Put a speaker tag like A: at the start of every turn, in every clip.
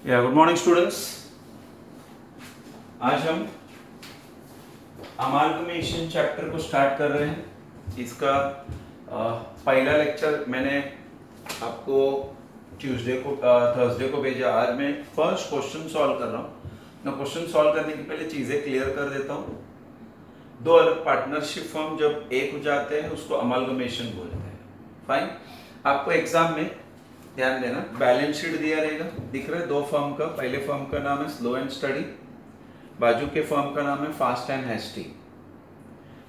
A: Good morning students. आज हम amalgamation chapter को स्टार्ट कर रहे हैं। इसका पहला लेक्चर मैंने आपको थर्सडे को भेजा। आज मैं फर्स्ट क्वेश्चन सॉल्व कर रहा हूँ। मैं क्वेश्चन सॉल्व करने के पहले चीज़ें क्लियर कर देता हूँ। दो अलग पार्टनरशिप फर्म जब एक हो जाते हैं उसको अमालगमेशन बोलते हैं। फाइन। आपको एग्जाम में ध्यान देना, बैलेंस शीट दिया रहेगा, दिख रहा है दो फर्म का। पहले फर्म का नाम है स्लो एंड स्टडी, बाजू के फर्म का नाम है फास्ट एंड हैस्टी।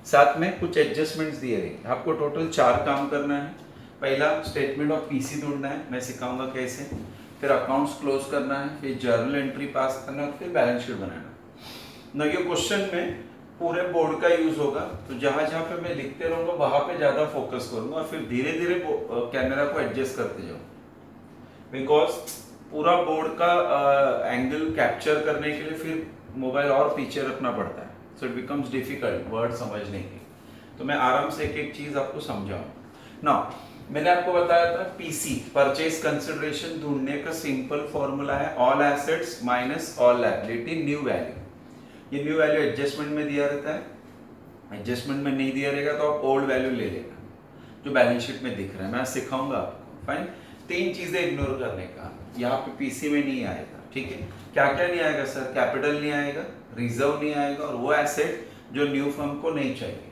A: साथ में कुछ एडजस्टमेंट्स दिए रहेंगे। आपको टोटल 4 काम करना है। पहला स्टेटमेंट ऑफ पीसी ढूंढना है, मैं सिखाऊंगा कैसे। फिर अकाउंट्स क्लोज करना है, फिर जर्नल एंट्री पास करना है, फिर बैलेंस शीट बनाना। न ये क्वेश्चन में पूरे बोर्ड का यूज होगा, तो जहां जहां पे मैं लिखते रहूंगा वहां पे ज्यादा फोकस करूंगा और फिर धीरे धीरे कैमरा को एडजस्ट करते जाऊँ, बिकॉज पूरा बोर्ड का एंगल कैप्चर करने के लिए फिर मोबाइल और पीछे रखना पड़ता है, so it becomes difficult word समझने की। तो मैं आराम से एक एक चीज आपको समझाऊं ना। मैंने आपको बताया था पीसी परचेज कंसिडरेशन ढूंढने का सिंपल फॉर्मूला है all assets minus all liability new value. ये न्यू वैल्यू एडजस्टमेंट में दिया रहता है। एडजस्टमेंट में नहीं दिया रहेगा तो आप ओल्ड वैल्यू ले लेना जो बैलेंस शीट में दिख रहा है। मैं सिखाऊंगा आपको। फाइन। 3 चीजें इग्नोर करने का, यहाँ पे पीसी में नहीं आएगा। ठीक है, क्या क्या नहीं आएगा सर? कैपिटल नहीं आएगा, रिजर्व नहीं आएगा और वो एसेट जो न्यू फर्म को नहीं चाहिए।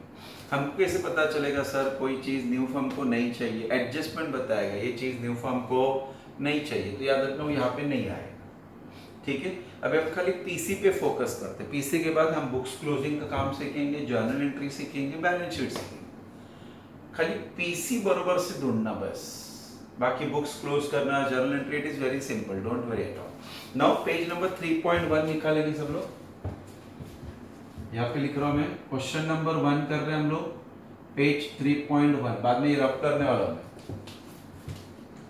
A: हमको कैसे पता चलेगा सर कोई चीज न्यू फर्म को नहीं चाहिए? एडजस्टमेंट बताएगा ये चीज न्यू फर्म को नहीं चाहिए, तो याद रखना यहाँ पे नहीं आएगा। ठीक है, अब हम खाली पीसी पे फोकस करते हैं। पीसी के बाद हम बुक्स क्लोजिंग का काम सीखेंगे, जर्नल एंट्री सीखेंगे, बैलेंस शीट सीखेंगे। खाली पीसी बरोबर से ढूंढना बस, बाकी बुक्स क्लोज करना, journal entry, it is very simple, don't worry at all. Now page number 3.1 निकालेंगे सब लोग। यहाँ पे लिख रहा हूं मैं, क्वेश्चन नंबर 1 कर रहे हैं हम लोग, पेज 3.1। बाद में ये रब करने वाला हूं,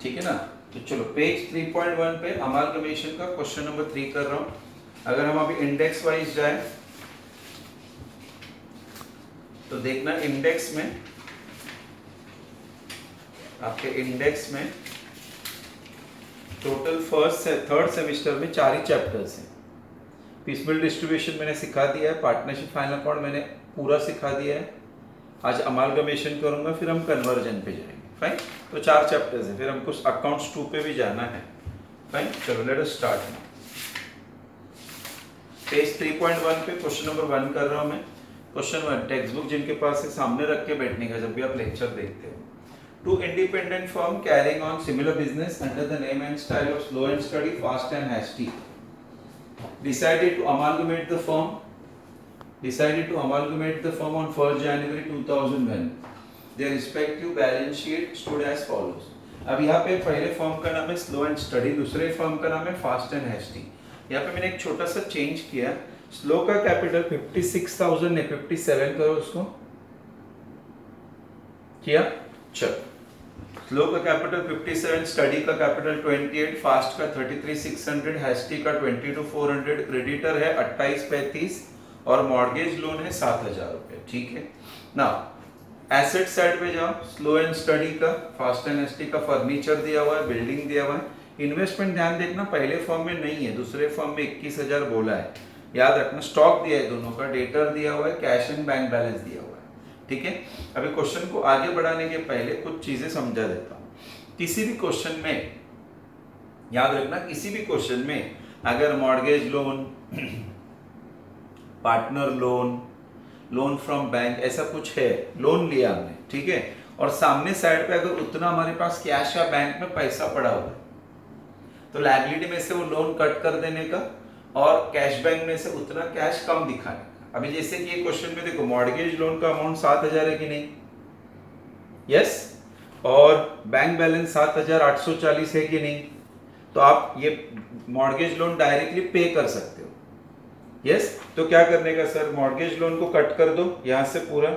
A: ठीक है ना। तो चलो पेज 3.1 पे अमालगमेशन का क्वेश्चन नंबर 3 कर रहा हूं। अगर हम अभी इंडेक्स वाइज जाए तो देखना, इंडेक्स में आपके इंडेक्स में टोटल फर्स्ट से थर्ड सेमेस्टर में 4 ही चैप्टर्स हैं। पीसमेल डिस्ट्रीब्यूशन मैंने सिखा दिया है, पार्टनरशिप फाइनल अकाउंट मैंने पूरा सिखा दिया है। आज अमालगमेशन करूंगा, फिर हम कन्वर्जन पे जाएंगे। फाइन। तो 4 चैप्टर्स हैं, फिर हमको अकाउंट्स 2 पे भी जाना है। फाइन, चलो लेट अस स्टार्ट। पेज 3.1 पे क्वेश्चन नंबर 1 कर रहा हूं मैं। क्वेश्चन 1, टेक्स्ट बुक जिनके पास है सामने रख के बैठने का जब भी आप लेक्चर देखते हो। Two independent firms carrying on similar business under the name and style of slow and steady, fast and hasty, decided to amalgamate the firm. Decided to amalgamate the firm on 1st January 2001. Their respective balance sheet stood as follows. अब यहाँ पे पहले firm का नाम है slow and study, दूसरे firm का नाम है फास्ट एंड हैस्टी। यहाँ पे मैंने एक छोटा सा चेंज किया। स्लो का कैपिटल 56,000 ने 57 करो उसको किया। चलो, स्लो का कैपिटल 57, स्टडी का कैपिटल 28, फास्ट का 33,600, हैस्टी का 22,400, क्रेडिटर है 28,35 और मॉर्गेज लोन है 7,000 रुपए। ठीक है ना। एसेट साइड पे जाओ, स्लो एंड स्टडी का, फास्ट एंड हैस्टी का फर्नीचर दिया हुआ है, बिल्डिंग दिया हुआ है। इन्वेस्टमेंट ध्यान देखना, पहले फर्म में नहीं है, दूसरे फर्म में 21,000 बोला है, याद रखना। स्टॉक दिया है दोनों का, डेटर दिया हुआ है, कैश एंड बैंक बैलेंस दिया हुआ है। ठीक है, अभी क्वेश्चन को आगे बढ़ाने के पहले कुछ चीजें समझा देता हूं। किसी भी क्वेश्चन में याद रखना, किसी भी क्वेश्चन में अगर mortgage loan, partner loan, loan from bank, ऐसा कुछ है, लोन लिया हमने, ठीक है, और सामने साइड पे अगर उतना हमारे पास कैश या बैंक में पैसा पड़ा हुआ है तो लायबिलिटी में से वो लोन कट कर देने का और कैश बैंक में से उतना कैश कम दिखाने का। अभी जैसे कि ये क्वेश्चन में देखो, मॉर्गेज लोन का अमाउंट 7,000 है कि नहीं? यस। और बैंक बैलेंस 7,840 है कि नहीं? तो आप ये मॉर्गेज लोन डायरेक्टली पे कर सकते हो। यस। तो क्या करने का सर, मॉर्गेज लोन को कट कर दो, यहां से पूरा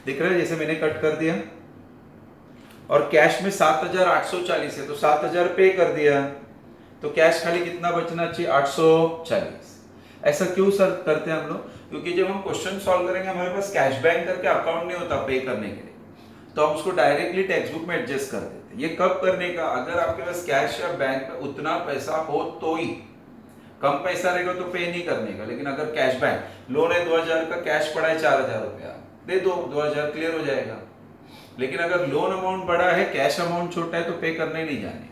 A: दिख रहा है जैसे मैंने कट कर दिया, और कैश में 7,840 है तो 7,000 पे कर दिया, तो कैश खाली कितना बचना चाहिए? 840। ऐसा क्यों सर करते हैं हम लोग? क्योंकि जब हम क्वेश्चन सॉल्व करेंगे हमारे पास कैश बैंक करके अकाउंट नहीं होता पे करने के लिए, तो हम उसको डायरेक्टली टेक्स्ट बुक में एडजस्ट कर देते हैं। हैं। ये कब करने का, अगर आपके पास कैश या बैंक में उतना पैसा हो तो ही। कम पैसा रहेगा तो पे नहीं करने का, लेकिन अगर कैश बैंक लोन है 2000 का, कैश पड़ा है 4000 रुपया, दे दो, 2000 क्लियर हो जाएगा। लेकिन अगर लोन अमाउंट बड़ा है, कैश अमाउंट छोटा है, तो पे करने नहीं जाने।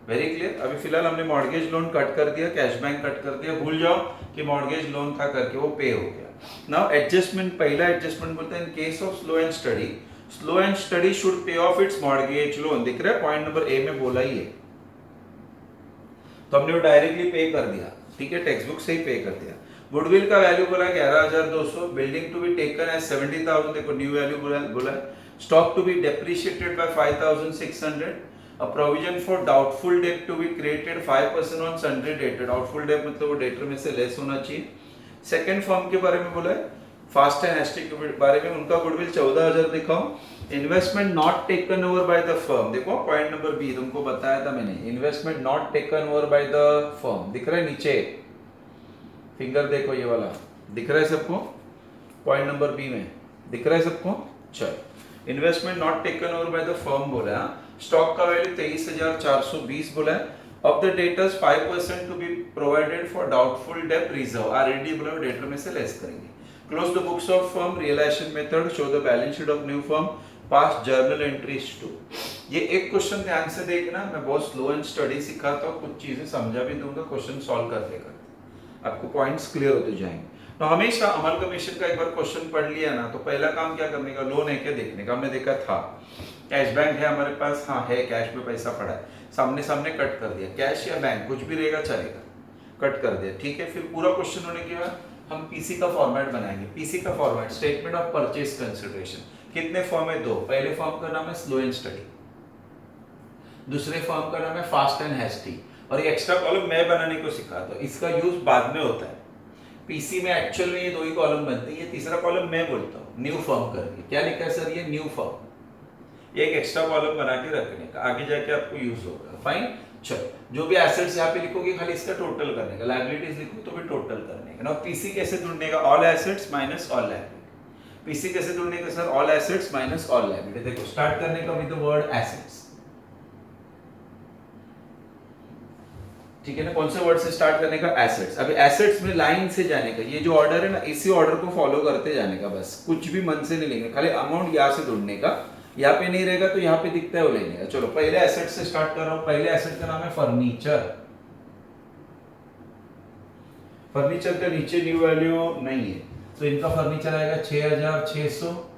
A: Very clear. अभी फिलहाल हमने मॉर्गेज लोन कट कर दिया, कैश बैंक कट कर दिया, भूल जाओ कि मॉर्गेज लोन था करके, वो पे हो गया। नाउ एडजस्टमेंट, पहला एडजस्टमेंट बोलते हैं in case of slow and study should pay of its mortgage loan. दिख रहा है पॉइंट नंबर ए में बोला ही है, तो हमने वो डायरेक्टली पे कर दिया, ठीक है, टेक्स्ट बुक से ही पे कर दिया। गुडविल का वैल्यू बोला 11200, building to be taken as 70000, देखो न्यू वैल्यू बोला। Stock to be depreciated by 5600, a provision for doubtful debt to be created 5% on sundry debtor। doubtful debt मतलब वो डेटर में से लेस होना चाहिए। सेकंड फर्म के बारे में बोला है, फास्ट एंड हेस्टी के बारे में, उनका गुडविल 14000 दिखाओ। Investment not taken over by the firm, देखो पॉइंट नंबर बी तुमको बताया था मैंने, investment not taken over by the firm, दिख रहा है नीचे फिंगर, देखो ये वाला दिख रहा है सबको, पॉइंट नंबर बी में दिख रहा है सबको। चलो, investment not taken over by the firm बोला। स्टॉक का वैल्यू 23420 बोला है। Of the debtors 5% to be provided for doubtful debt reserve, RAD बोला, डेटर में से लेस करेंगे। Close the books of firm, realisation method, show the balance sheet of new firm, pass journal entries to. ये एक question ध्यान से देखना, मैं बहुत स्लो एंड स्टडी सिखाता हूँ, कुछ चीजें समझा भी दूंगा, क्वेश्चन सॉल्व करते करते आपको पॉइंट्स क्लियर होते जाएंगे। तो हमेशा अमलगमेशन का एक बार क्वेश्चन पढ़ लिया ना, तो पहला काम क्या करने का, लोन है क्या देखने का। हमने देखा था कैश बैंक है हमारे पास, हाँ है, कैश में पैसा पड़ा है, सामने सामने कट कर दिया, कैश या बैंक कुछ भी रहेगा चलेगा, कट कर दिया, ठीक है। फिर पूरा क्वेश्चन होने के बाद हम पीसी का फॉर्मेट बनाएंगे। पीसी का format, statement of purchase consideration, कितने फॉर्म है, दो। पहले फॉर्म का नाम है स्लो एंड स्टडी, दूसरे फॉर्म का नाम है फास्ट एंड हेस्टी। और ये एक्स्ट्रा कॉलम मैं बनाने को सिखाता हूँ, इसका यूज बाद में होता है। पीसी में एक्चुअल में ये दो ही कॉलम बनते हैं, ये तीसरा कॉलम मैं बोलता हूँ न्यू फॉर्म करके। क्या लिखा है सर, ये न्यू फॉर्म, ये एक एक्स्ट्रा कॉलम बना के रखने का, आगे जाके आपको यूज होगा। फाइन, चलो, जो भी एसेट्स यहाँ पे लिखोगे खाली इसका टोटल करने का, लायबिलिटीज लिखो तो भी टोटल करने का। नाउ पीसी कैसे ढूंढने का, all assets minus all liability. PC कैसे ढूंढने का sir, all assets minus all liability. देखो स्टार्ट करने का विद द वर्ड एसेट्स, ठीक है ना, कौन से वर्ड से स्टार्ट करने का, एसेट्स। अभी एसेट्स में लाइन से जाने का, ये जो ऑर्डर है ना, इसी ऑर्डर को फॉलो करते जाने का, बस कुछ भी मन से नहीं लेंगे, खाली अमाउंट यहाँ से ढूंढने का, यहाँ पे नहीं रहेगा तो यहाँ पे दिखता है वो लेने का। चलो पहले एसेट से स्टार्ट कर रहा हूं, पहले एसेट का नाम है फर्नीचर। फर्नीचर का नीचे न्यू वैल्यू नहीं है, तो इनका फर्नीचर आएगा 6600,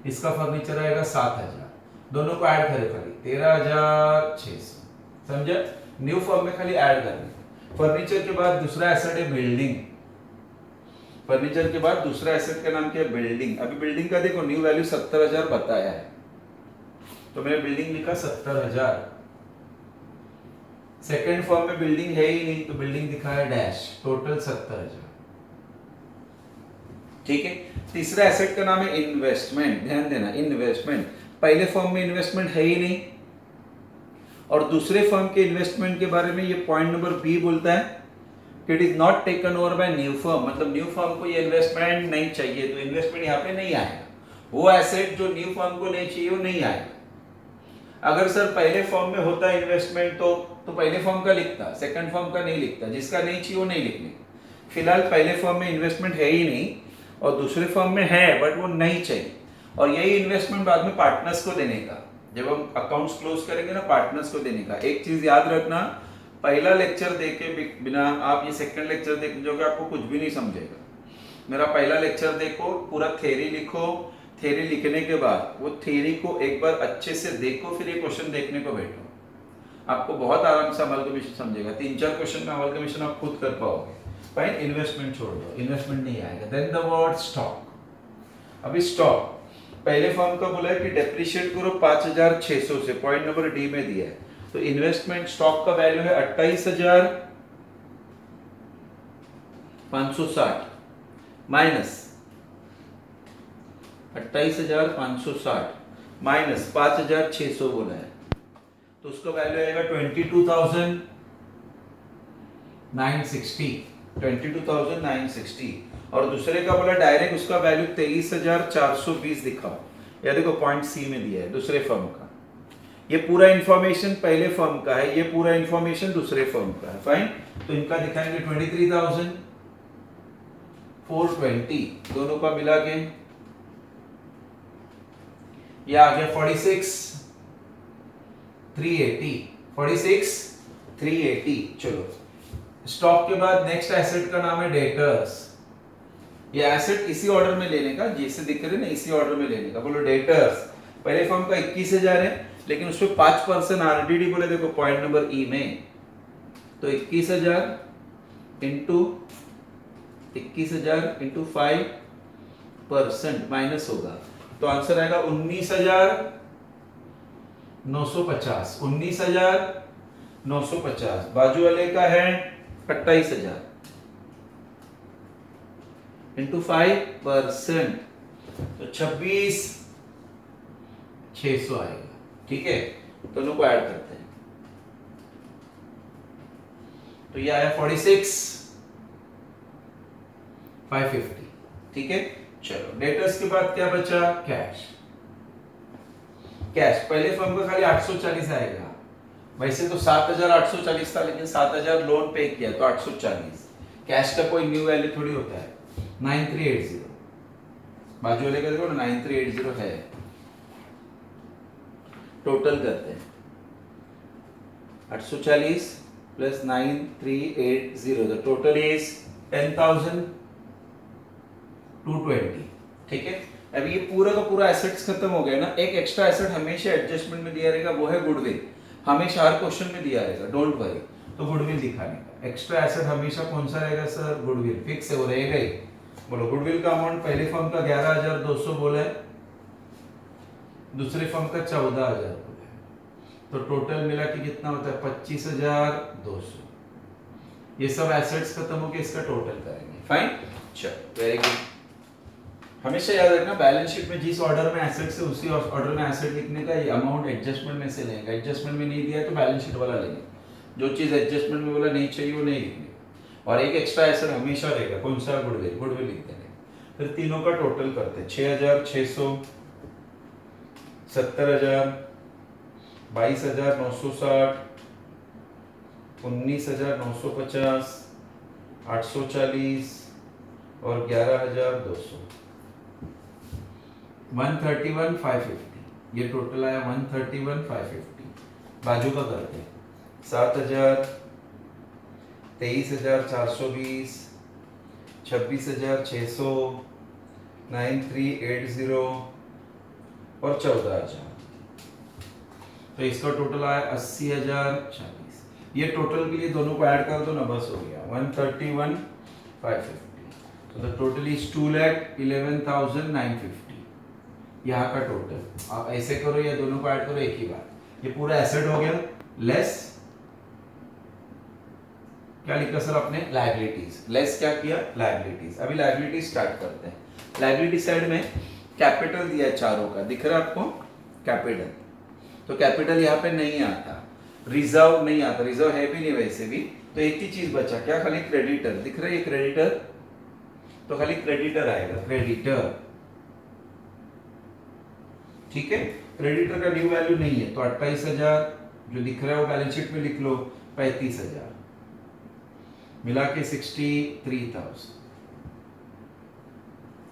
A: इसका फर्नीचर आएगा 7000, दोनों को ऐड करें खाली 13600, समझा। न्यू फॉर्म में खाली ऐड करना। फर्नीचर के बाद दूसरा एसेट है बिल्डिंग, फर्नीचर के बाद दूसरा एसेट का नाम क्या है, बिल्डिंग। अभी बिल्डिंग का देखो न्यू वैल्यू 70000 बताया है, तो मैंने बिल्डिंग लिखा 70000। सेकेंड फॉर्म में बिल्डिंग है ही नहीं, तो बिल्डिंग दिखाया डैश, टोटल 70000, ठीक है। तीसरा एसेट का नाम है इन्वेस्टमेंट, ध्यान देना, इन्वेस्टमेंट। पहले फॉर्म में इन्वेस्टमेंट है ही नहीं, और दूसरे फर्म के इन्वेस्टमेंट के बारे में ये पॉइंट नंबर बी बोलता है कि it is not taken over bye new firm, मतलब न्यू फर्म को ये इन्वेस्टमेंट नहीं चाहिए, तो इन्वेस्टमेंट यहाँ पे नहीं आएगा। वो एसेट जो न्यू फर्म को नहीं चाहिए वो नहीं आएगा। अगर सर पहले फॉर्म में होता इन्वेस्टमेंट तो पहले फॉर्म का लिखता, सेकंड फॉर्म का नहीं लिखता, जिसका नहीं चाहिए वो नहीं लिखने। फिलहाल पहले फॉर्म में इन्वेस्टमेंट है ही नहीं, और दूसरे फॉर्म में है बट वो नहीं चाहिए, और यही इन्वेस्टमेंट बाद में पार्टनर्स को देने का, जब हम अकाउंट्स क्लोज करेंगे ना, पार्टनर्स को देने का। एक चीज याद रखना, पहला लेक्चर देके बिना आप ये सेकंड लेक्चर देख जोगे आपको कुछ भी नहीं समझेगा। मेरा पहला लेक्चर देखो, पूरा थ्योरी लिखो, थ्योरी लिखने के बाद वो थ्योरी को एक बार अच्छे से देखो, फिर ये क्वेश्चन देखने को बैठो, आपको बहुत आराम से अमलगमेशन समझेगा। 3-4 क्वेश्चन में अमलगमेशन आप खुद कर पाओगे। फाइन, इन्वेस्टमेंट छोड़ दो, इन्वेस्टमेंट नहीं आएगा। Then the word stock. अभी स्टॉक पहले फॉर्म का बोला है कि डेप्रिशिएट करो 5600 से, पॉइंट नंबर डी में दिया है, तो इन्वेस्टमेंट स्टॉक का वैल्यू है 28560 माइनस 28560 माइनस 5600 बोला है, तो उसका वैल्यू आएगा 22,960 और दूसरे का बोला डायरेक्ट उसका वैल्यू 23,420 दिखाओ। या देखो पॉइंट सी में दिया है दूसरे फर्म का, ये पूरा इंफॉर्मेशन पहले फर्म का है, ये पूरा इंफॉर्मेशन दूसरे फर्म का है। फाइन, तो इनका दिखाएंगे 23,420 दोनों का मिला के, ये आ गया 46,380। चलो, स्टॉक के बाद नेक्स्ट एसेट का नाम है डेटर्स। ये एसेट इसी ऑर्डर में लेने का, जैसे दिख रहे ना इसी ऑर्डर में लेने का। बोलो डेटर्स, पहले फर्म का 21,000 है, लेकिन उसमें 5% आरडीडी बोले, देखो पॉइंट नंबर ई में, तो 21,000 इंटू 5% माइनस होगा, तो आंसर आएगा 19,950। 19,950। बाजू वाले का है 28,000 इंटू 5%, तो 26,600 आएगा। ठीक है, दोनों को ऐड करते हैं, तो ये आया 46,550। ठीक है, चलो डेटर्स के बाद क्या बचा? कैश। कैश पहले फर्म का खाली 840 आएगा, वैसे तो 7,840 था, लेकिन 7,000 लोन पे किया तो 840। कैश का कोई न्यू वैल्यू थोड़ी होता है। 9380 बाजू वाले का देखो 9380 है। टोटल करते हैं 840 प्लस 9380, द टोटल इज 10,220। ठीक है, अभी ये पूरा का पूरा एसेट्स खत्म हो गया ना। एक एक्स्ट्रा एसेट हमेशा एडजस्टमेंट में दिया रहेगा, वो है गुडविल। हमेशा हर क्वेश्चन में दिया रहेगा, डोंट वरी। तो गुडविल दिखाने का एक्स्ट्रा एसेट हमेशा कौन सा रहेगा सर? गुडविल। फिक्स है, वो रहेगा ही। बोलो गुडविल का अमाउंट पहले फर्म का 11,200 बोला है, दूसरे फर्म का 14,000 बोला है, तो टोटल मिला के कितना होता है? 25,200। ये सब एसेट्स खत्म होके इसका टोटल करेंगे। फाइन, चलो वेरी गुड। हमेशा याद रखना, बैलेंस शीट में जिस ऑर्डर में एसेट्स है उसी ऑर्डर में एसेट लिखने का। ये अमाउंट एडजस्टमेंट में से लेंगे, एडजस्टमेंट में नहीं दिया है तो बैलेंस शीट वाला लेंगे। जो चीज एडजस्टमेंट में बोला नहीं चाहिए वो नहीं लिखने। और एक एक्स्ट्रा एसेट हमेशा रहेगा, कौन सा? गुडविल। गुडविल लिख देंगे। फिर तीनों का टोटल करते हैं, 6,600, 70,000, 22,960, 19,950, 840 और 11,200, 131,550। ये टोटल आया 131,550। बाजू का करते हैं 7,000, 23,420, 26,600, 9380 और 14,000। तो इसका टोटल आया 80,040। ये टोटल के लिए दोनों को ऐड कर दो ना, बस हो गया 131,550। तो द टोटल इज 2,11,950। यहाँ का टोटल आप ऐसे करो या दोनों को ऐड करो एक ही बार। ये पूरा एसेट हो गया, लेस क्या लिखा सर आपने? लायबिलिटीज। लेस क्या किया? लायबिलिटीज। अभी लायबिलिटीज स्टार्ट करते हैं। लायबिलिटी साइड में कैपिटल दिया है चारों का, दिख रहा है आपको? कैपिटल, तो कैपिटल यहाँ पे नहीं आता, रिजर्व नहीं आता, रिजर्व है भी नहीं वैसे भी। तो एक ही चीज बचा, क्या? खाली क्रेडिटर दिख रहा है, ये क्रेडिटर, तो खाली क्रेडिटर आएगा, क्रेडिटर। ठीक है, क्रेडिटर का न्यू वैल्यू नहीं है, तो 28,000 जो दिख रहा है वो बैलेंस शीट में लिख लो, 35,000 मिला के 63,000।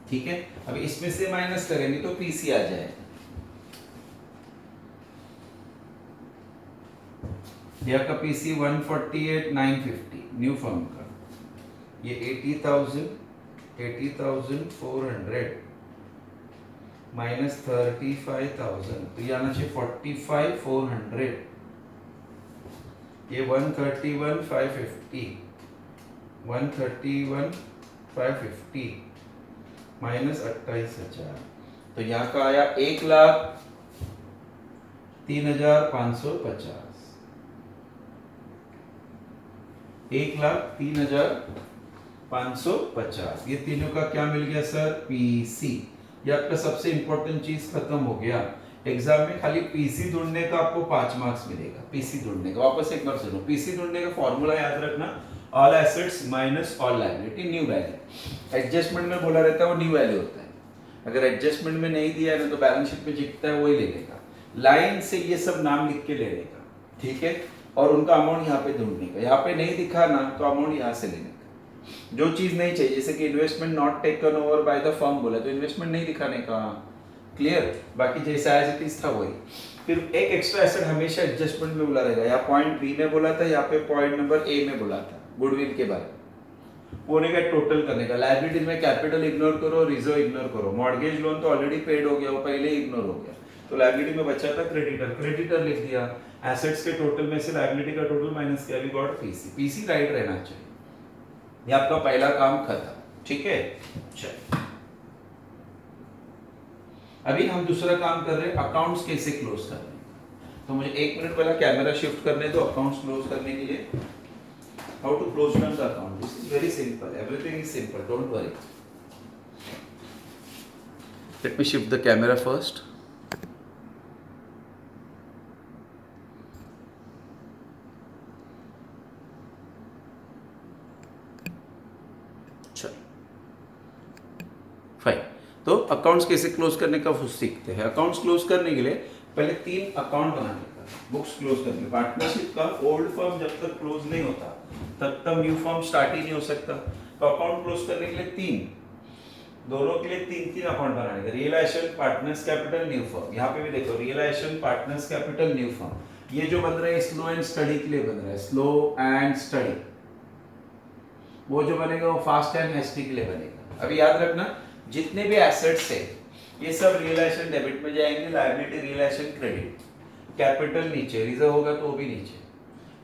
A: ठीक है, अब इसमें से माइनस करेंगे तो पीसी आ जाएगा। यह का पीसी 148,950 न्यू फर्म का। ये 80,400 माइनस 35,000, तो ये आना चाहिए 45,400। ये 131,550, 131,550 माइनस 28,000, तो यहाँ का आया 1,03,550। 1,03,550। ये तीनों का क्या मिल गया सर? पीसी। ये आपका सबसे इंपॉर्टेंट चीज खत्म हो गया। एग्जाम में खाली पीसी ढूंढने का आपको 5 मार्क्स मिलेगा। पीसी ढूंढने का वापस एक बार सुनो, पीसी ढूंढने का फॉर्मूला याद रखना, all assets minus all liability, new value. Adjustment में बोला रहता है वो न्यू वैल्यू होता है। अगर एडजस्टमेंट में नहीं दिया है ना तो बैलेंस शीट में जितना है वही ले लेगा। लाइन से ये सब नाम लिख के लेने का, ठीक है, और उनका अमाउंट यहाँ पे ढूंढने का। यहाँ पे नहीं दिखा ना तो अमाउंट यहाँ से लेने का। जो चीज नहीं चाहिए, जैसे कि investment not taken over by the firm बोला तो इन्वेस्टमेंट नहीं दिखाने का, क्लियर। बाकी जैसा एज इट इज था वही। फिर एक एक्स्ट्रा एसेट हमेशा एडजस्टमेंट में बोला रहेगा, या पॉइंट बी में बोला था, यहाँ पे पॉइंट नंबर ए में बोला था गुडविल के बारे में। होने का टोटल करने का, लायबिलिटीज में कैपिटल इग्नोर करो, रिजर्व इग्नोर करो। मॉर्गेज लोन तो ऑलरेडी पेड हो गया, वो पहले ही इग्नोर हो गया, तो लायबिलिटी में बचा था क्रेडिटर, क्रेडिटर लिख दिया। एसेट्स के टोटल में से लायबिलिटी का टोटल माइनस किया, we got PC, PC right रहना चाहिए। ये आपका पहला काम खत्म, ठीक है। चल अभी हम दूसरा काम कर रहे हैं, अकाउंट्स कैसे क्लोज करने। तो मुझे 1 मिनट पहला कैमरा शिफ्ट करने दो अकाउंट्स क्लोज करने के लिए। How to close down the account, this is very simple, everything is simple, don't worry. Let me shift the camera first. Fine, तो अकाउंट्स कैसे क्लोज करने का वो सीखते हैं। अकाउंट्स क्लोज करने के लिए पहले 3 अकाउंट बनाने का, बुक्स क्लोज करने, पार्टनरशिप का ओल्ड फर्म जब तक क्लोज नहीं होता तब तक न्यू फर्म स्टार्ट ही नहीं हो सकता। तो अकाउंट क्लोज करने के लिए 3, दोनों के लिए 3 अकाउंट बनाने का। Realisation, partners capital, new firm. यहाँ पे भी देखो realisation, partners capital, new firm. ये जो बन रहा है स्लो एंड स्टडी के लिए बन रहा है, स्लो एंड स्टडी। वो जो बनेगा वो फास्ट एंड हैस्टी के लिए बनेगा। अभी याद रखना जितने भी एसेट्स है ये सब रियलाइजेशन डेबिट में जाएंगे, लायबिलिटी रियलाइजेशन क्रेडिट, कैपिटल नीचे, रिजर्व होगा तो वो भी नीचे।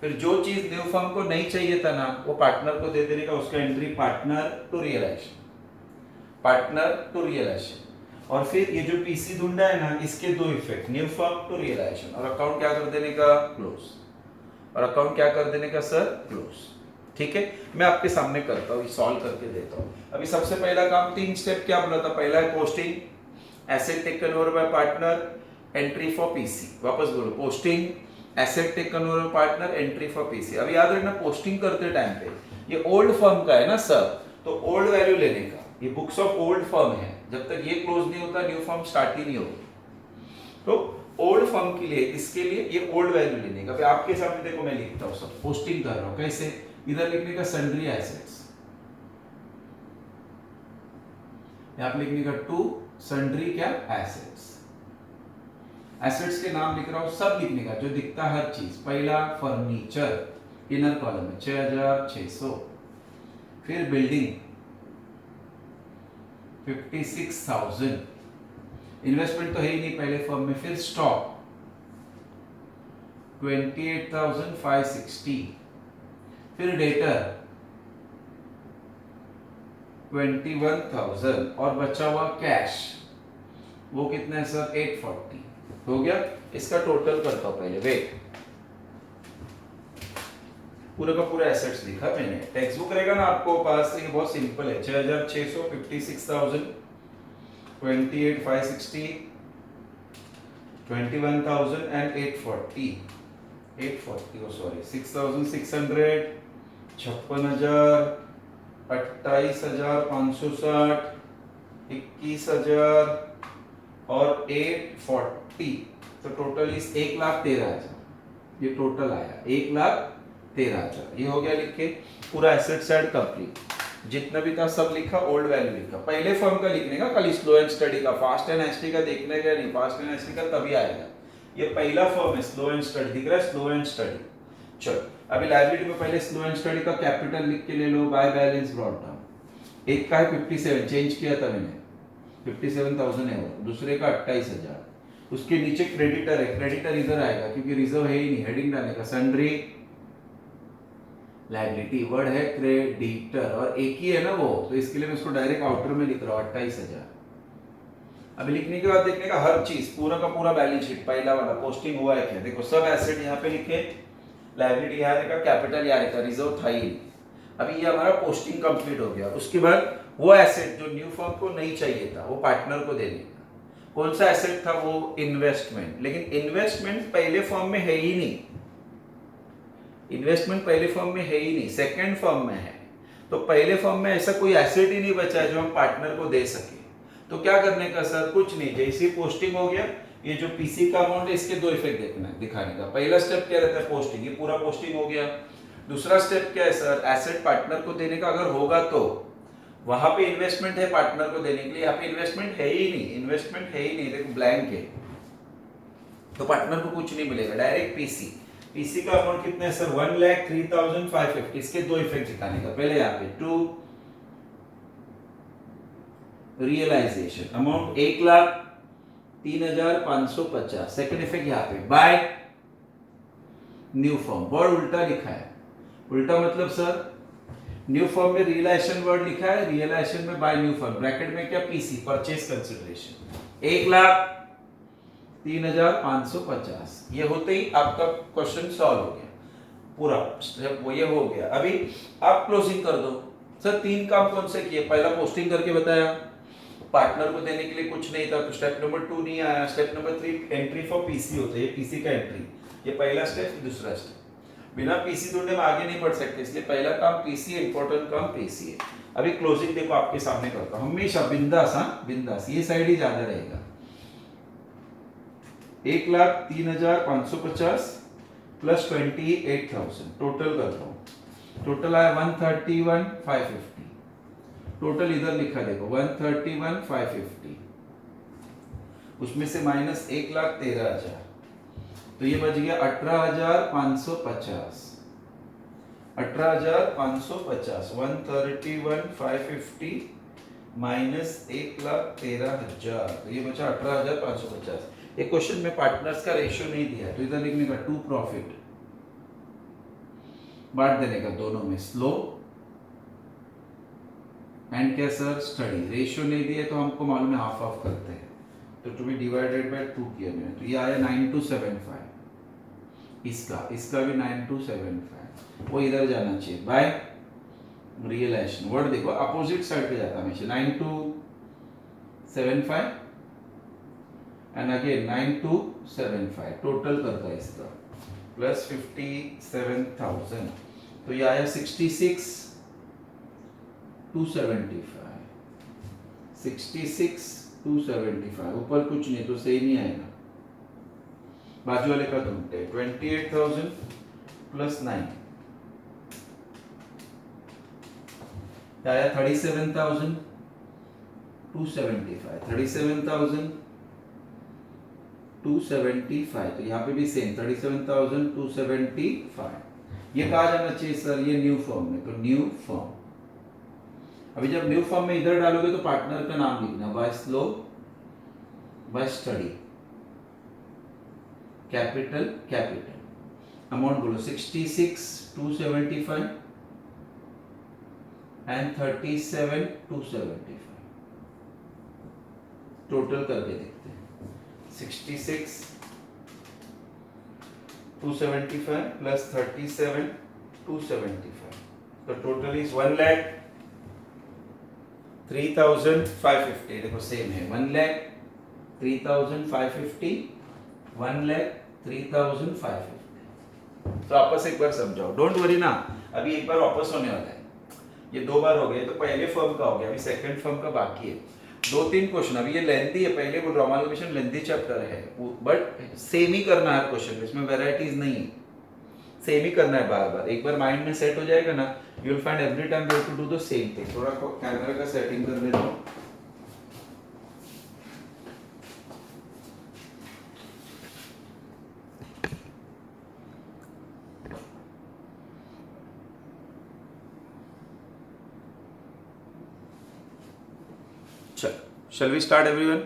A: फिर जो चीज न्यू फर्म को नहीं चाहिए था ना वो पार्टनर को दे देने का, उसका entry partner to realisation, partner to realisation. और फिर ये जो पीसी ढूंढा है ना इसके 2 effect, new firm to realisation, और अकाउंट क्या कर देने का, क्लोज। और अकाउंट क्या कर देने का सर, क्लोज। ठीक है, मैं आपके सामने करता हूँ, सॉल्व करके देता हूँ। अभी सबसे पहला काम 3 स्टेप क्या बोला था, पहला है posting, asset taken over bye partner, entry for PC. वापस बोलो, posting, asset taken over partner, entry for PC. अब याद रखना पोस्टिंग करते टाइम पे ये ओल्ड फर्म का है ना सर, तो ओल्ड वैल्यू लेने का, ये बुक्स ऑफ ओल्ड फर्म है, जब तक ये क्लोज नहीं होता न्यू फर्म स्टार्ट ही नहीं होगी। तो ओल्ड फर्म के लिए, इसके लिए ये ओल्ड वैल्यू लेने का। आपके सामने देखो मैं लिखता हूँ, सब पोस्टिंग कर रहा हूँ, कैसे, इधर लिखने का सन्ड्री एसेट्स, यहां पे लिखने का टू सन्ड्री क्या एसेट्स। एसेट्स के नाम लिख रहा हूं, सब लिखने का जो दिखता है हर चीज। पहला फर्नीचर, इनर कॉलम में 6600, फिर बिल्डिंग 56,000, इन्वेस्टमेंट तो है ही नहीं पहले फर्म में। फिर स्टॉक 28,560, फिर डेटर 21,000, और बचा हुआ कैश वो कितना है सर, 840 हो गया। इसका टोटल करता हूं पहले, वेट, पूरा का पूरा एसेट्स लिखा मैंने, टेक्स्ट बुक रहेगा ना आपको पास, ये बहुत सिंपल है। 6,600, 56,000, 28,560, 21,000 एंड 840, 6,600, 56,000, 28,560, 21,000 और 840, तो टोटल इस 1,13,000 ये टोटल आया, 1,13,000 ये हो गया लिख के। पूरा एसेट साइड कंप्लीट, जितना भी था सब लिखा, ओल्ड वैल्यू लिखा। पहले फर्म का लिखने का, कल स्लो एंड स्टडी का, फास्ट एंड एसटी का देखने का नहीं, फास्ट एंड एसटी का तभी आएगा। ये पहला फर्म है, स्लो एंड स्टडी दिख रहा है, स्लो एंड स्टडी। चलो अभी लायबिलिटी में पहले स्लो एंड स्टडी का कैपिटल लिख के ले लो, बाय बैलेंस ब्रॉट डाउन। एक का है 57, चेंज किया था मैंने, 57,000 है वो, दूसरे का 28,000। उसके नीचे क्रेडिटर है, क्रेडिटर इधर आएगा क्योंकि रिजर्व है ही नहीं, हेडिंग डालने का, सन्ड्री लायबिलिटी, वर्ड है क्रेडिटर और एक ही है ना वो, तो इसके लिए मैं इसको डायरेक्ट आउटर में लिख रहा हूँ 28,000। अभी लिखने के बाद देखने का हर चीज, पूरा का पूरा बैलेंस शीट, पहला वाला पोस्टिंग हुआ है क्या, देखो सब एसेट यहाँ पे लिखे, लायबिलिटी यहाँ देखा, कैपिटल यहाँ देखा, रिजर्व था ही। अभी ये हमारा पोस्टिंग कंप्लीट हो गया। उसके बाद वो एसेट जो न्यू फर्म को नहीं चाहिए था वो पार्टनर को देने का। कौन सा एसेट था वो, इन्वेस्टमेंट। लेकिन इन्वेस्टमेंट पहले फर्म में है ही नहीं, इन्वेस्टमेंट पहले फर्म में है ही नहीं, सेकंड फर्म में है। तो पहले फर्म में ऐसा कोई एसेट ही नहीं बचा है जो हम पार्टनर को दे सके। तो क्या करने का सर, कुछ नहीं, जैसे पोस्टिंग हो गया ये जो पीसी का अमाउंट है इसके दो इफेक्ट देखना है दिखाने का। पहला स्टेप क्या रहता है, पोस्टिंग, ये पूरा पोस्टिंग हो गया। दूसरा स्टेप क्या है सर, एसेट पार्टनर को देने का अगर होगा तो वहां पे इन्वेस्टमेंट है पार्टनर को देने के लिए, यहाँ पे इन्वेस्टमेंट है ही नहीं, इन्वेस्टमेंट है ही नहीं, देखो ब्लैंक है, तो पार्टनर को कुछ नहीं मिलेगा, डायरेक्ट पीसी। पीसी का अमाउंट कितना है सर, 1,03,550। इसके दो इफेक्ट दिखाने का, पहले यहाँ पे to realisation amount 1,03,550। Second effect यहाँ पे बाय न्यू फॉर्म, वर्ड उल्टा लिखा है। उल्टा मतलब सर, न्यू फॉर्म में रियलाइजेशन वर्ड लिखा है, रियलाइजेशन में बाय न्यू फॉर्म, ब्रैकेट में क्या, पीसी, परचेज कंसिडरेशन 1,03,550। ये होते ही आपका क्वेश्चन सॉल्व हो गया, पूरा स्टेप वो ये हो गया। अभी आप क्लोजिंग कर दो। सर तीन काम कौन से किए, पहला पोस्टिंग करके बताया, पार्टनर को देने के लिए कुछ नहीं था तो स्टेप नंबर 2 नहीं आया। Step number 3 entry for PC होता है, ये पीसी का एंट्री, ये पहला स्टेप। दूसरा स्टेप, बिना पीसी ढूंढे हम आगे नहीं बढ़ सकते, इसलिए पहला काम पीसी है, इंपॉर्टेंट काम पीसी है। अभी क्लोजिंग देखो आपके सामने करता हूं, हमेशा बिंदास, हाँ बिंदास, ये साइड ही ज्यादा रहेगा। 1,03,550 प्लस 28,000 टोटल करता हूं, टोटल आया 131,550। टोटल इधर लिखा देखो 131,550, उसमें से माइनस 1,13,000, तो ये बच गया 18,550। 18,550, 131,550 माइनस 1,13,000, तो ये बचा 18,550। एक क्वेश्चन में पार्टनर्स का रेशियो नहीं दिया, तो इधर लिखने का टू प्रॉफिट, बांट देने का दोनों में, स्लो एंड क्या सर, स्टडी। रेशियो नहीं दिए तो हमको मालूम है हाफ हाफ करते हैं, तो टू बी डिवाइडेड बाय 2 किया मैंने, तो ये आया 9275। इसका भी 9275, वो इधर जाना चाहिए बाय रियलाइजेशन। वर्ड देखो अपोजिट साइड पे जाता हमेशा, 9275 एंड अगेन 9275, टोटल करता है इसका प्लस 57,000, तो ये आया 66,275। 66,275, ऊपर कुछ नहीं तो सेम ही आएगा, बाजू वाले का ढूंढते हैं। 28,000 प्लस 9 आया 37,275। 37,275, तो यहाँ पे भी सेम 37,275। ये कहा जाना चाहिए सर, ये न्यू फॉर्म में, तो न्यू फॉर्म। अभी जब न्यू फॉर्म में इधर डालोगे तो पार्टनर का नाम लिखना, by slow, by steady, capital amount बोलो 66,275 एंड 37,275, टोटल करके देखते हैं। 66,275 प्लस 37,275, तो टोटल इज 1,03,550। देखो सेम है, 1,03,550, 1,03,550। तो आपस एक बार समझाओ, डोंट वरी ना, अभी एक बार वापस होने वाला है, ये 2 बार हो गए, तो पहले फर्म का हो गया, अभी सेकंड फर्म का बाकी है। 2-3 क्वेश्चन, अभी ये लेंथी है, पहले बोल रहा हूं अमालगमेशन लेंथी चैप्टर है, बट सेम ही करना है क्वेश्चन, इसमें वेराइटीज नहीं है, सेम ही करना है बार बार। एक बार माइंड में सेट हो जाएगा ना, you will find every time you have to do the same thing. थोड़ा कैमरा का सेटिंग कर लेता हूं। Shall we start everyone?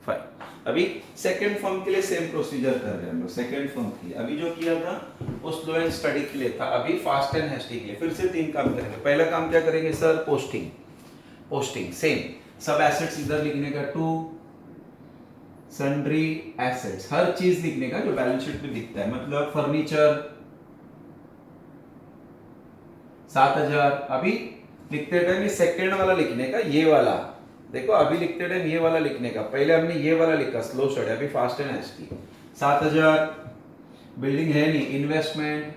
A: Fine. अभी सेकंड फॉर्म के लिए सेम प्रोसीजर कर रहे हैं हम लोग। सेकंड फॉर्म के लिए अभी जो किया था वो स्लो एंड स्टडी के लिए था, अभी फास्ट एंड हैस्टी के लिए फिर से 3 काम करेंगे। पहला काम क्या करेंगे सर, पोस्टिंग सेम, सब एसेट्स इधर लिखने का, टू सन्ड्री एसेट्स, हर चीज लिखने का जो बैलेंस शीट में दिखता है, मतलब फर्नीचर 7,000। अभी लिखते टाइम ये सेकंड वाला लिखने का, ये वाला देखो, अभी लिखते टाइम ये वाला लिखने का, पहले हमने ये वाला लिखा स्लो स्टडी, अभी फास्ट एंड हैस्टी। 7,000 बिल्डिंग है नहीं, इन्वेस्टमेंट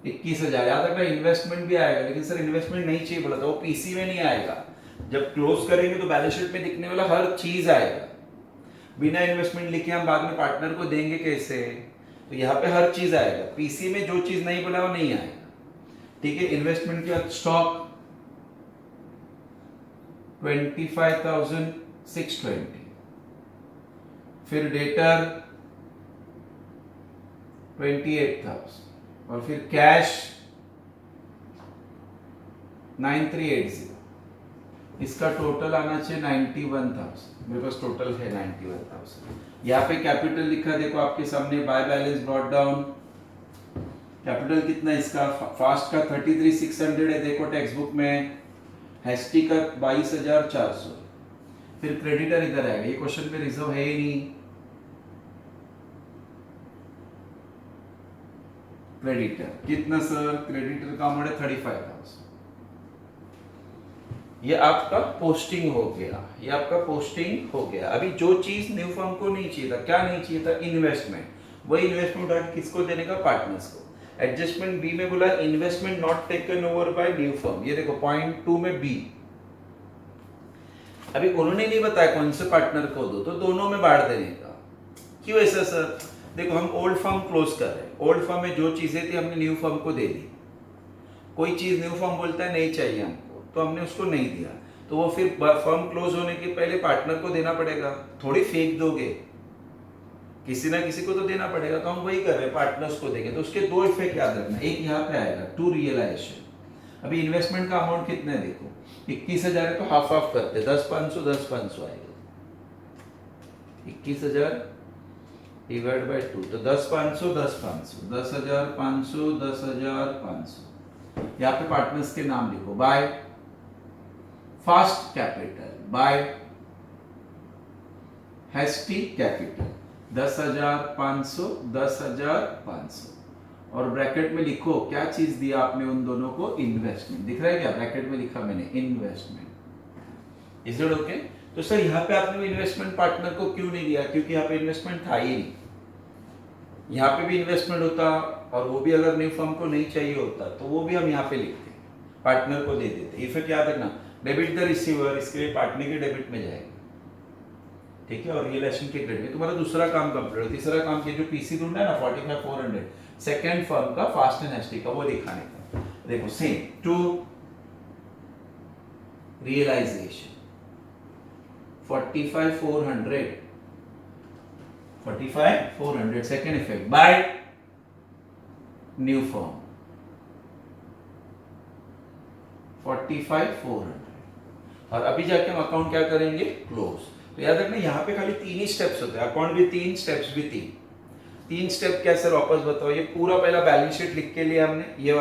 A: 21,000, याद रखना इन्वेस्टमेंट भी आएगा, लेकिन सर इन्वेस्टमेंट नहीं चाहिए बोला था, वो पीसी में नहीं आएगा, जब क्लोज करेंगे तो बैलेंस शीट में दिखने वाला हर चीज आएगा। बिना इन्वेस्टमेंट लिखे हम बाद में पार्टनर को देंगे कैसे? तो यहाँ पे हर चीज आएगा, पीसी में जो चीज नहीं बोला वो नहीं आएगा, ठीक है। इन्वेस्टमेंट के बाद स्टॉक 25,620, फिर डेटर 28,000, और फिर कैश 9380। इसका टोटल आना चाहिए 91,000, मेरे पास टोटल है 91,000। यहाँ पे कैपिटल लिखा देखो आपके सामने, by balance brought down. Capital कितना इसका? फास्ट का 33,600 है देखो टेक्स्ट बुक में, हेस्टी का 22,400। फिर क्रेडिटर इधर आएगा, ये क्वेश्चन में रिजर्व है ही नहीं। क्रेडिटर कितना सर? क्रेडिटर का अमाउंट है 35,000। ये आपका पोस्टिंग हो गया, ये आपका पोस्टिंग हो गया। अभी जो चीज न्यू फर्म को नहीं चाहिए था, क्या नहीं चाहिए था? इन्वेस्टमेंट। वही इन्वेस्टमेंट आगे किसको देने का? पार्टनर्स को। एडजस्टमेंट बी में बोला investment not taken over bye new firm, ये देखो पॉइंट 2 में बी। अभी उन्होंने नहीं बताया कौन से पार्टनर को दो, तो दोनों में बांट देने का। क्यों ऐसा सर? देखो हम ओल्ड फर्म क्लोज कर रहे हैं, ओल्ड फर्म में जो चीजें थी हमने न्यू फर्म को दे दी। कोई चीज न्यू फर्म बोलता है नहीं चाहिए हमको, तो हमने उसको नहीं दिया, तो वो फिर फर्म क्लोज होने के पहले पार्टनर को देना पड़ेगा। थोड़ी फेंक दोगे, किसी ना किसी को तो देना पड़ेगा, तो हम वही कर रहे हैं, पार्टनर्स को देंगे। तो उसके दो इफेक्ट याद रखना, एक यहाँ पे आएगा टू रियलाइजेशन। अभी इन्वेस्टमेंट का अमाउंट कितना है देखो, 21,000 है तो हाफ हाफ करते, 10,500 10,500 आएगा। 21,000 डिवाइड बाय 2, तो 10,500 10,500 10,500 10,500। यहाँ पे पार्टनर्स के नाम लिखो, by fast capital, by hasty capital 10,500 10,500, और ब्रैकेट में लिखो क्या चीज दिया आपने उन दोनों को? इन्वेस्टमेंट। दिख रहा है क्या? ब्रैकेट में लिखा मैंने इन्वेस्टमेंट। Is it okay? तो सर यहाँ पे आपने इन्वेस्टमेंट पार्टनर को क्यों नहीं दिया? क्योंकि यहाँ पे इन्वेस्टमेंट था ही नहीं। यहाँ पे भी इन्वेस्टमेंट होता, और वो भी अगर न्यू फर्म को नहीं चाहिए होता तो वो भी हम यहाँ पे लिखते, पार्टनर को दे देते। इफेक्ट याद रखना, डेबिट द रिसीवर, इसके लिए पार्टनर के डेबिट में जाएगा, ठीक है, और रियलाइजेशन के क्रेडिट में। तुम्हारा दूसरा काम कंप्लीट हो। तीसरा काम ये जो पीसी ढूंढना है ना 45,400, सेकंड फर्म का फास्ट एंड हेस्टी का, वो दिखाने का। देखो same to realisation 45,400 second effect by new firm 45,400, और अभी जाके हम अकाउंट क्या करेंगे? क्लोज। तो याद रखना यहाँ पे खाली 3 ही स्टेप्स होते हैं, अकाउंट भी 3 स्टेप्स भी 3 स्टेप। क्या सर वापस बताओ? ये पूरा पहला बैलेंस शीट लिख के लिया हमने, ये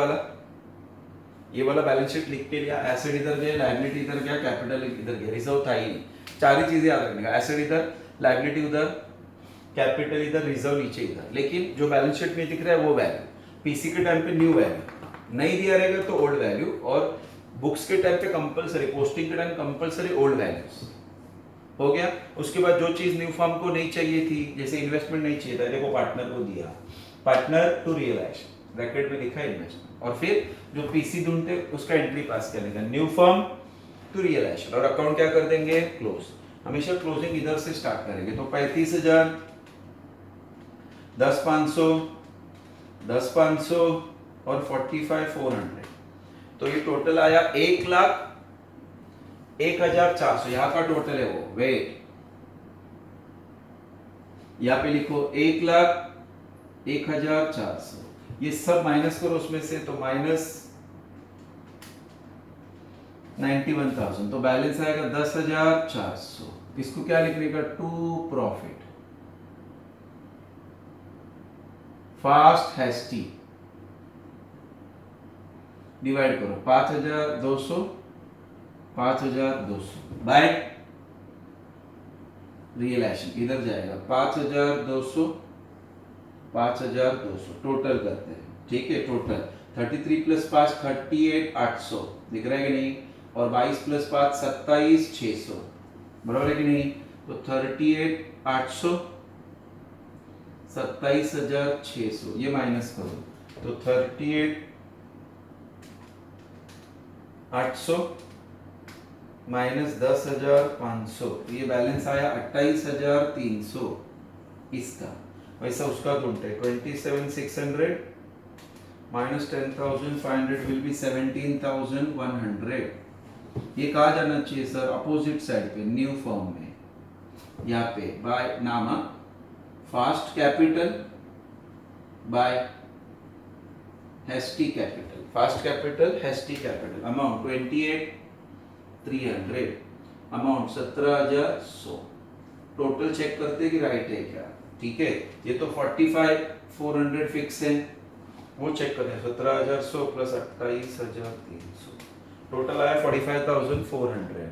A: वाला बैलेंस शीट लिख के लिया, एसेट इधर गया, लायबिलिटी इधर गया, कैपिटल इधर गया, रिजर्व था ही नहीं। 4 ही चीजें याद रखने का, एसेट इधर, लायबिलिटी उधर, कैपिटल इधर, रिजर्व नीचे इधर। लेकिन जो बैलेंस शीट में दिख रहा है वो वैल्यू, पीसी के टाइम पे न्यू वैल्यू, नहीं दिया रहेगा तो ओल्ड वैल्यू, और बुक्स के टाइम पे कंपलसरी, पोस्टिंग के टाइम कंपलसरी ओल्ड वैल्यूज हो गया। उसके बाद जो चीज न्यू फर्म को नहीं चाहिए थी, जैसे इन्वेस्टमेंट नहीं चाहिए था, देखो पार्टनर को दिया, पार्टनर टू रियलाइज, ब्रैकेट में लिखा इन्वेस्टमेंट, और फिर जो पीसी ढूंढते उसका एंट्री पास करने का, न्यू फर्म टू रियलाइज, और अकाउंट क्या कर देंगे? क्लोज। हमेशा क्लोजिंग इधर से स्टार्ट करेंगे, तो 35,000 10,500 10,500 और 45,400, तो ये टोटल आया 1,01,400। यहाँ का टोटल है वो, वेट यहाँ पे लिखो 1,01,400, ये सब माइनस करो उसमें से, तो माइनस 91,000, तो बैलेंस आएगा 10,400। इसको क्या लिखने का? To profit fast hasty divide करो 5,200 5,200 बाय रियलाइजेशन, इधर जाएगा 5,200 5,200, टोटल करते हैं, ठीक है। टोटल 33 प्लस 5 38,800 दिख रहा है कि नहीं, और 22 प्लस 5 27,600, बराबर है कि नहीं? तो 38,800 27,600, ये माइनस करो, तो 38,800 माइनस 10,500, तो ये बैलेंस आया 28,300 इसका। वैसा उसका ढूंढते हैं, 27,600 माइनस 10,500 विल बी 17,100। ये कहा जाना चाहिए सर अपोजिट साइड पे, न्यू फॉर्म में, यहाँ पे बाय नामा fast capital by hasty capital, fast capital hasty capital, amount 28,300, amount 17,100। Total check करते कि राइट है क्या, ठीक है। ये तो 45,400 फिक्स है, वो चेक करते हैं। 17,100 प्लस 28,300, टोटल आया 45,400,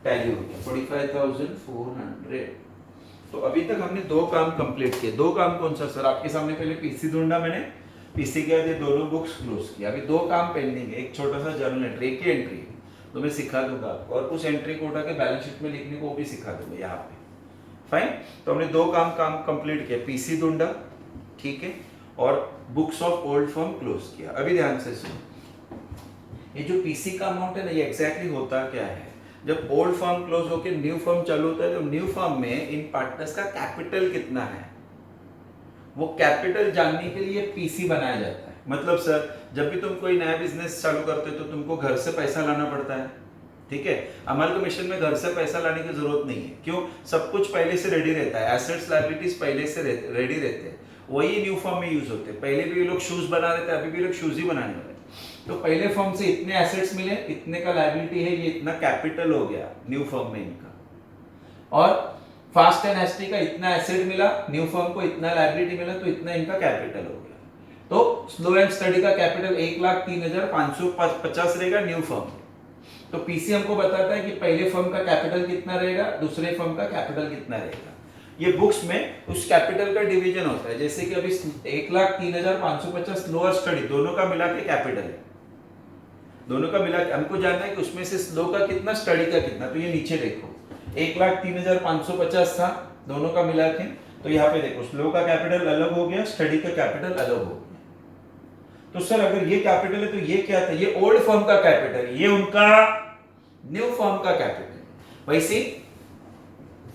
A: टैली हो गया 45,400। तो अभी तक हमने दो काम कंप्लीट किए। दो काम कौन सा सर? आपके सामने पहले पीसी ढूंढा मैंने, पीसी के बाद ये दोनों बुक्स क्लोज किया। अभी दो काम पेंडिंग है, एक छोटा सा जर्नल एंट्री, एक ही एंट्री तो मैं सिखा दूंगा आपको, और उस एंट्री को उठा के बैलेंस शीट में लिखने को भी सिखा दूंगा यहाँ पे। फाइन, तो हमने दो काम कंप्लीट किया, पीसी ढूंढा, ठीक है, और books of old form close किया। अभी ध्यान से सुनो, ये जो पीसी का अमाउंट है ना, ये एग्जैक्टली होता क्या है। जब ओल्ड फॉर्म क्लोज होकर न्यू फॉर्म चालू होता है, तो न्यू फॉर्म में इन पार्टनर्स का कैपिटल कितना है, वो कैपिटल जानने के लिए पीसी बनाया जाता है। मतलब सर, जब भी तुम कोई नया बिजनेस चालू करते हो तो तुमको घर से पैसा लाना पड़ता है, ठीक है। अमालगमेशन में घर से पैसा लाने की जरूरत नहीं है, क्यों? सब कुछ पहले से रेडी रहता है, एसेट्स लायबिलिटीज पहले से रेडी रहते हैं, वही न्यू फॉर्म में यूज होते हैं। पहले भी लोग शूज बना रहे थे, अभी भी लोग शूज ही बनाने वाले। तो पहले फॉर्म से इतने एसेट्स मिले, इतने का लायबिलिटी है, ये इतना कैपिटल हो गया न्यू फॉर्म में इनका। और फास्ट एंड हेस्टी का इतना एसेट मिला, न्यू फॉर्म को इतना लायबिलिटी मिला, तो इतना इनका कैपिटल हो गया। तो स्लो एंड स्टडी का कैपिटल 1,03,550 रहेगा न्यू फॉर्म। तो पीसी हमको बताता है कि पहले फर्म का कैपिटल कितना रहेगा, दूसरे फर्म का कैपिटल कितना रहेगा। ये बुक्स में उस कैपिटल का डिवीजन होता है, जैसे कि अभी 1,03,550 स्लो और स्टडी दोनों का मिला के कैपिटल है, दोनों का मिला के हमको जानना है कि उसमें से स्लो का कितना, स्टडी का कितना। तो ये नीचे देखो, 1,03,550 था दोनों का मिला के, तो यहाँ पे देखो स्लो का कैपिटल अलग हो गया, स्टडी का कैपिटल अलग हो गया। तो सर अगर ये कैपिटल है तो ये क्या था? ये ओल्ड फर्म का कैपिटल, ये उनका न्यू फर्म का कैपिटल। वैसे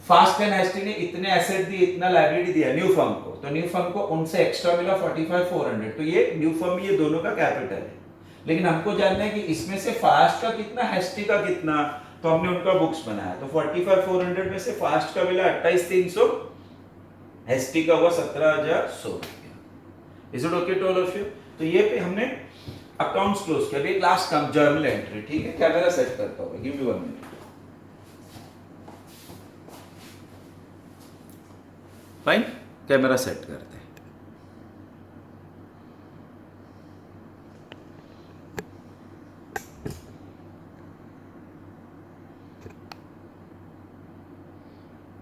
A: फास्ट एंड हेस्टी ने इतने एसेट दिए, इतना लायबिलिटी दिया न्यू फर्म को, तो न्यू फर्म को उनसे एक्स्ट्रा मिला 45,400, तो ये न्यू फर्म में ये दोनों का कैपिटल है। लेकिन हमको जानना है कि इसमें से फास्ट का कितना, हेस्टी का कितना, तो हमने उनका बुक्स बनाया। तो 45,400 में से फास्ट का मिला 28,300, हेस्टी का हुआ 17,100। Is it okay to all of you? तो ये पे हमने अकाउंट्स क्लोज किया। अभी लास्ट काम, जर्नल एंट्री, ठीक है। कैमरा सेट करता हूं, give me 1 minute. Fine, camera set करते हैं।